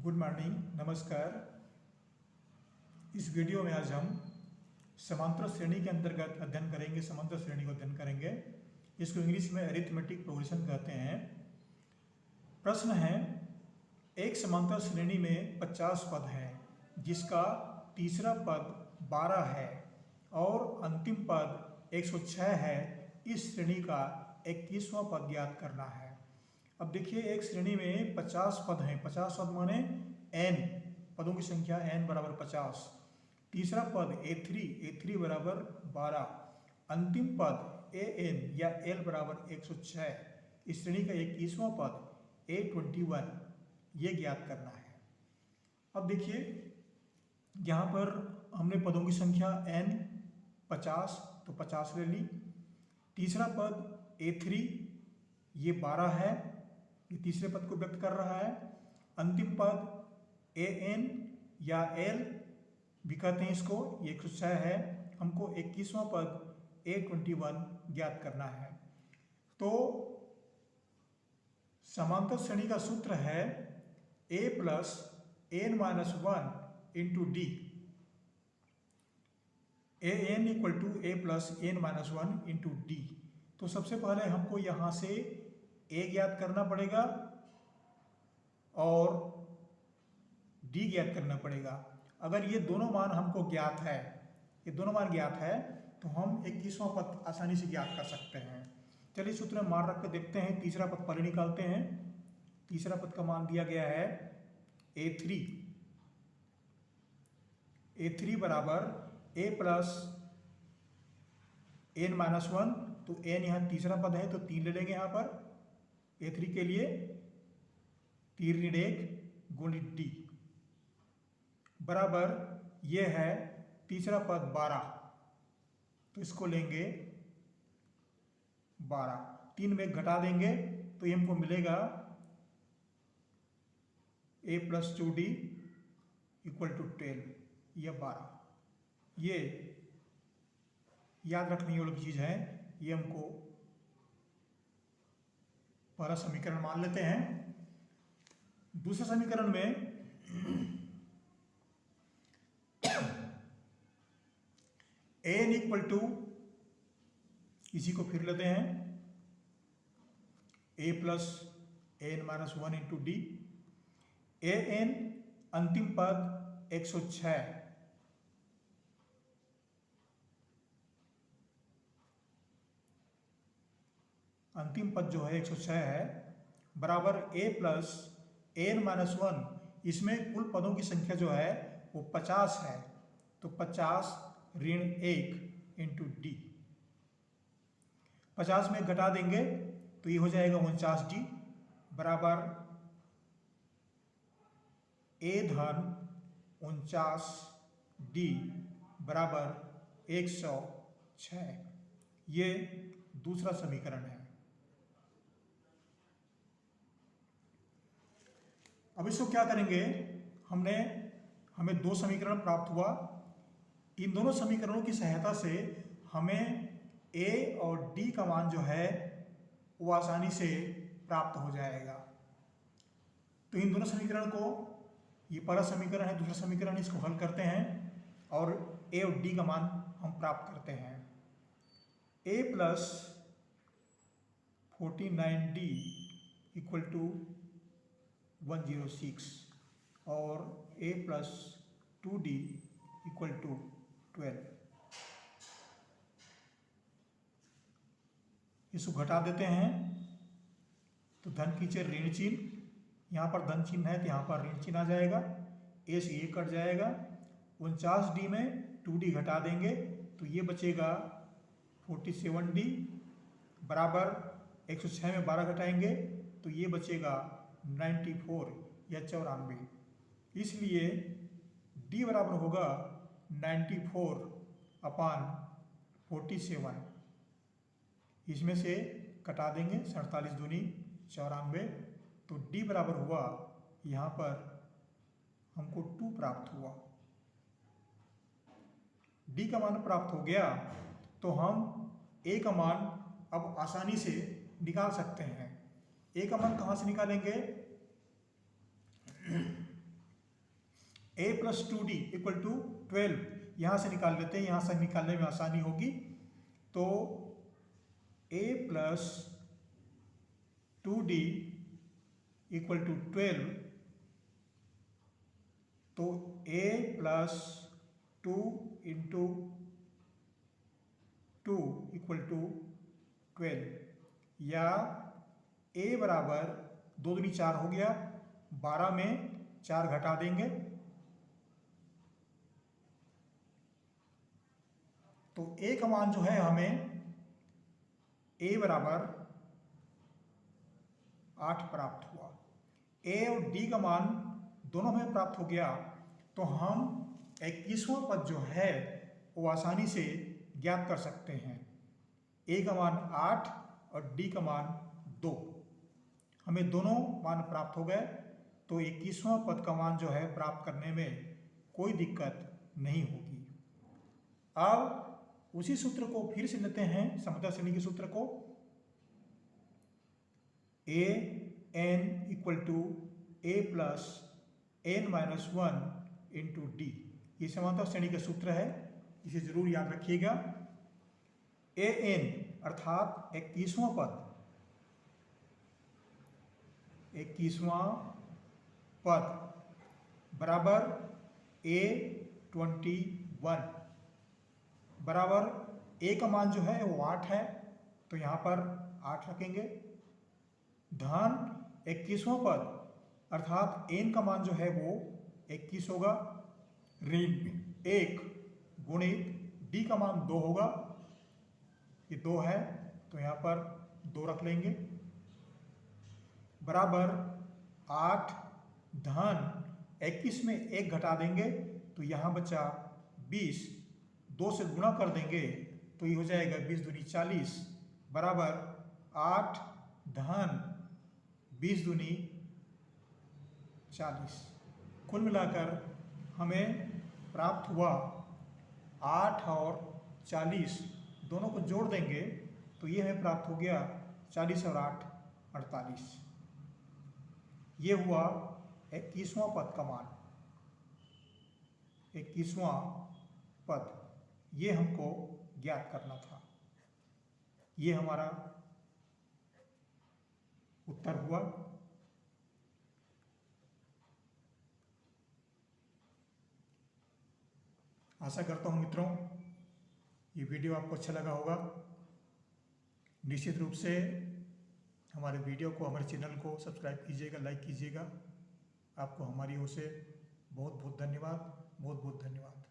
Good morning, नमस्कार। इस video में आज हम समांतर श्रेणी के अंतर्गत अध्ययन करेंगे। समांतर श्रेणी को अध्ययन करेंगे। इसको इंग्लिश में अरिथमेटिक प्रोग्रेशन कहते हैं। प्रश्न है, एक समांतर श्रेणी में 50 पद है जिसका तीसरा पद 12 है और अंतिम पद 106 है। इस श्रेणी का 21वां पद ज्ञात करना है। अब देखिए, एक श्रेणी में 50 पद हैं। 50 पद माने n, पदों की संख्या n बराबर 50। तीसरा पद A3 बराबर 12, अंतिम पद AN या L बराबर 106। इस श्रेणी का 21वां पद A21, ये ज्ञात करना है। अब देखिए, यहाँ पर हमने पदों की संख्या n 50 तो 50 ले ली। तीसरा पद A3 ये 12 है, ये तीसरे पद को व्यक्त कर रहा है। अंतिम पद AN या L भी कहते हैं इसको, ये 106 है। हमको 21वां पद A21 ज्ञात करना है। तो समांतर श्रेणी का सूत्र है A plus n minus 1 into d. AN equal to A plus n minus 1 into d. तो सबसे पहले हमको यहाँ से A ज्ञात करना पड़ेगा और D ज्ञात करना पड़ेगा। अगर ये दोनों मान हमको ज्ञात है, ये दोनों मान ज्ञात है, तो हम 21वां पद आसानी से ज्ञात कर सकते हैं। चलिए सूत्र में मान रख कर देखते हैं। तीसरा पद पहले निकालते हैं। तीसरा पद का मान दिया गया है A3 बराबर A प्लस n माइनस 1। तो n यहाँ तीसरा पद है तो 3 ले लेंगे। यहाँ पर A3 के लिए 3 ऋण 1 गुणित d बराबर ये है तीसरा पद 12, तो इसको लेंगे 12। 3 में घटा देंगे तो ये हमको मिलेगा A plus 2d equal to 12, यह 12। ये याद रखने वाली चीज़ है। ये हमको पहला समीकरण मान लेते हैं। दूसरे समीकरण में n इक्वल टू, इसी को फिर लेते हैं, A plus n minus 1 into d. AN अंतिम पद 106, अंतिम पद जो है 106 है, बराबर A प्लस n माइनस 1। इसमें कुल पदों की संख्या जो है वो 50 है, तो 50 ऋण 1 इंटू डी। 50 में घटा देंगे तो ये हो जाएगा 49d बराबर A धन 49d बराबर 106। ये दूसरा समीकरण है। अब इसको क्या करेंगे, हमें दो समीकरण प्राप्त हुआ। इन दोनों समीकरणों की सहायता से हमें A और D का मान जो है वो आसानी से प्राप्त हो जाएगा। तो इन दोनों समीकरण को, ये पहला समीकरण है, दूसरा समीकरण, इसको हल करते हैं और A और D का मान हम प्राप्त करते हैं। A plus 49D equal to 106 और A plus 2D equal to 12। इसको घटा देते हैं तो धन की जगह ऋण चिन्ह, यहाँ पर धन चिन्ह है तो यहाँ पर ऋण चिन्ह आ जाएगा। A से ये कट जाएगा। 49D में 2D घटा देंगे तो ये बचेगा 47D बराबर 106 में 12 घटाएंगे तो ये बचेगा 94 या 94। इसलिए D बराबर होगा 94 अपान 47। इसमें से कटा देंगे, 47 दूनी 94, तो D बराबर हुआ, यहाँ पर हमको 2 प्राप्त हुआ। D का मान प्राप्त हो गया तो हम A का मान अब आसानी से निकाल सकते हैं। A का मान कहाँ से निकालेंगे? a plus 2d equal to 12, यहाँ से निकाल लेते हैं, यहाँ से निकालने में आसानी होगी। तो a plus 2d equal to 12, तो a plus 2 into 2 equal to 12, या a बराबर 2 दूनी 4 हो गया, 12 में 4 घटा देंगे तो a का मान जो है हमें a बराबर 8 प्राप्त हुआ। a और d का मान दोनों में प्राप्त हो गया, तो हम 21वां पद जो है वो आसानी से ज्ञात कर सकते हैं। a का मान 8 और d का मान 2, हमें दोनों मान प्राप्त हो गए, तो 21वां पद का मान जो है प्राप्त करने में कोई दिक्कत नहीं होगी। अब उसी सूत्र को फिर से लेते हैं, समतल श्रेणी के सूत्र को, a n equal to a plus n minus 1 into d. ये समांतर श्रेणी का सूत्र है, इसे जरूर याद रखिएगा। a n अर्थात 21वां पद, 21वां पद बराबर a21 बराबर a का मान जो है वो 8 है, तो यहाँ पर 8 रखेंगे, धन 21वां पद अर्थात n का मान जो है वो 21 होगा, ऋण 1 गुणित d का मान 2 होगा, ये 2 है तो यहाँ पर 2 रख लेंगे, बराबर 8 धन 21 में 1 घटा देंगे तो यहाँ बचा 20, 2 से गुणा कर देंगे तो ये हो जाएगा 20 दूनी 40 बराबर 8 धन 20 दूनी 40। कुल मिलाकर हमें प्राप्त हुआ 8 और 40, दोनों को जोड़ देंगे तो ये हमें प्राप्त हो गया 40 और 8 48। ये हुआ 21वां पद का मान, 21वां पद, ये हमको ज्ञात करना था। ये हमारा उत्तर हुआ। आशा करता हूँ मित्रों ये वीडियो आपको अच्छा लगा होगा। निश्चित रूप से हमारे वीडियो को, हमारे चैनल को सब्सक्राइब कीजिएगा, लाइक कीजिएगा। आपको हमारी ओर से बहुत बहुत धन्यवाद, बहुत बहुत धन्यवाद।